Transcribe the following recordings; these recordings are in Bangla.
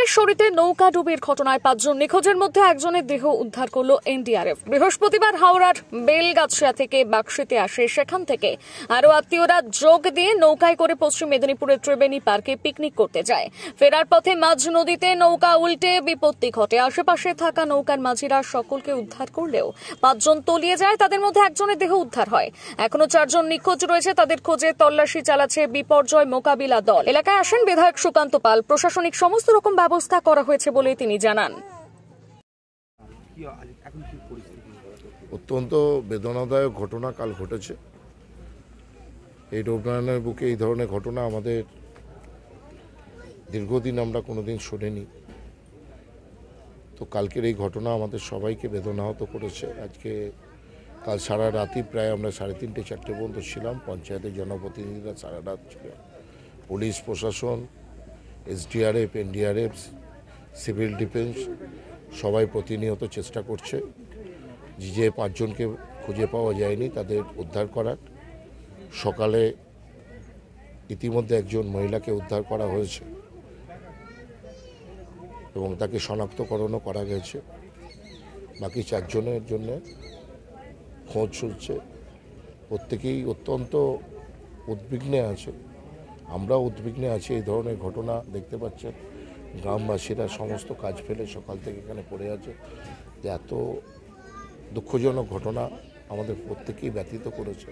ফুলেশ্বরীতে নৌকা ডুবির ঘটনায় 5 জন নিখোঁজের মধ্যে একজনের দেহ উদ্ধার করল এনডিআরএফ। বৃহস্পতিবার হাওড়ার বেলগাছিয়া থেকে বাক্সিতে আসে, সেখান থেকে আরো আত্মীয়রা যোগ দিয়ে নৌকায় করে পশ্চিম মেদিনীপুরের ত্রিবেণী পার্কে পিকনিক করতে যায়। ফেরার পথে মাঝ নদীতে নৌকা উল্টে বিপত্তি ঘটে। আশেপাশে থাকা নৌকার মাঝিরা সকলকে উদ্ধার করলেও 5 জন তলিয়ে যায়, তাদের মধ্যে একজনের দেহ উদ্ধার হয়। এখনো 4 জন নিখোঁজ রয়েছে, তাদের খোঁজে তল্লাশি চালাচ্ছে বিপর্যয় মোকাবিলা দল। এলাকায় আসেন বিধায়ক সুকান্ত পাল। প্রশাসনিক সমস্ত রকম ব্যবস্থা করা হয়েছে বলে তিনি জানান। অত্যন্ত বেদনাদায়ক ঘটনা কাল ঘটেছে। এই রূপনারায়ণের বুকে এই ধরনের ঘটনা আমাদের দীর্ঘদিন আমরা কোনোদিন শুনিনি। তো কালকের এই ঘটনা আমাদের সবাইকে বেদনাহত করেছে। আজকে কাল সারা রাতই প্রায় আমরা 3:30 4টে পর্যন্ত ছিলাম। পঞ্চায়েতের জনপ্রতিনিধিরা সারা রাত ছিলেন, পুলিশ প্রশাসন, এসডিআরএফ, এনডিআরএফ, সিভিল ডিফেন্স সবাই প্রতিনিয়ত চেষ্টা করছে যে 5 জনকে খুঁজে পাওয়া যায়নি তাদের উদ্ধার করার। সকালে ইতিমধ্যে একজন মহিলাকে উদ্ধার করা হয়েছে এবং তাকে শনাক্তকরণও করা গেছে। বাকি 4 জনের জন্য খোঁজ চলছে। প্রত্যেকেই অত্যন্ত উদ্বিগ্নে আছে, আমরাও উদ্বিগ্নে আছি। এই ধরনের ঘটনা দেখতে পাচ্ছেন, গ্রামবাসীরা সমস্ত কাজ ফেলে সকাল থেকে এখানে পড়ে আছে। এত দুঃখজনক ঘটনা আমাদের প্রত্যেকেই ব্যথিত করেছে।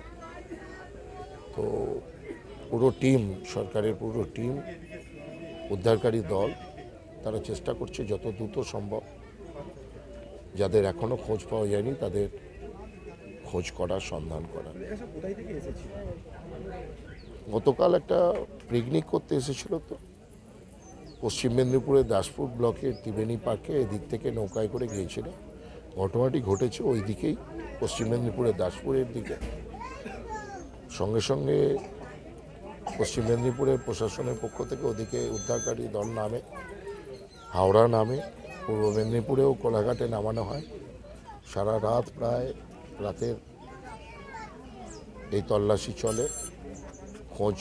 তো পুরো টিম, সরকারের পুরো টিম, উদ্ধারকারী দল, তারা চেষ্টা করছে যত দ্রুত সম্ভব যাদের এখনো খোঁজ পাওয়া যায়নি তাদের খোঁজ করার, সন্ধান করা। গতকাল একটা পিকনিক করতে এসেছিল, তো পশ্চিম মেদিনীপুরের দাসপুর ব্লকের ত্রিবেণী পার্কে এদিক থেকে নৌকায় করে গিয়েছিল। ঘটনাটি ঘটেছে ওই দিকেই, পশ্চিম মেদিনীপুরের দাসপুরের দিকে। সঙ্গে সঙ্গে পশ্চিম মেদিনীপুরের প্রশাসনের পক্ষ থেকে ওদিকে উদ্ধারকারী দল নামে, হাওড়া নামে, পূর্ব মেদিনীপুরেও কোলাঘাটে নামানো হয়। সারা রাত প্রায় রাতের এই তল্লাশি চলে, খোঁজ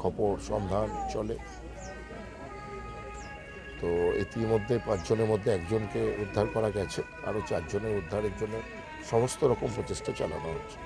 খবর সন্ধান চলে। তো ইতিমধ্যে 5 জনের মধ্যে একজনকে উদ্ধার করা গেছে, আরও 4 জনের উদ্ধারের জন্য সমস্ত রকম প্রচেষ্টা চালানো হচ্ছে।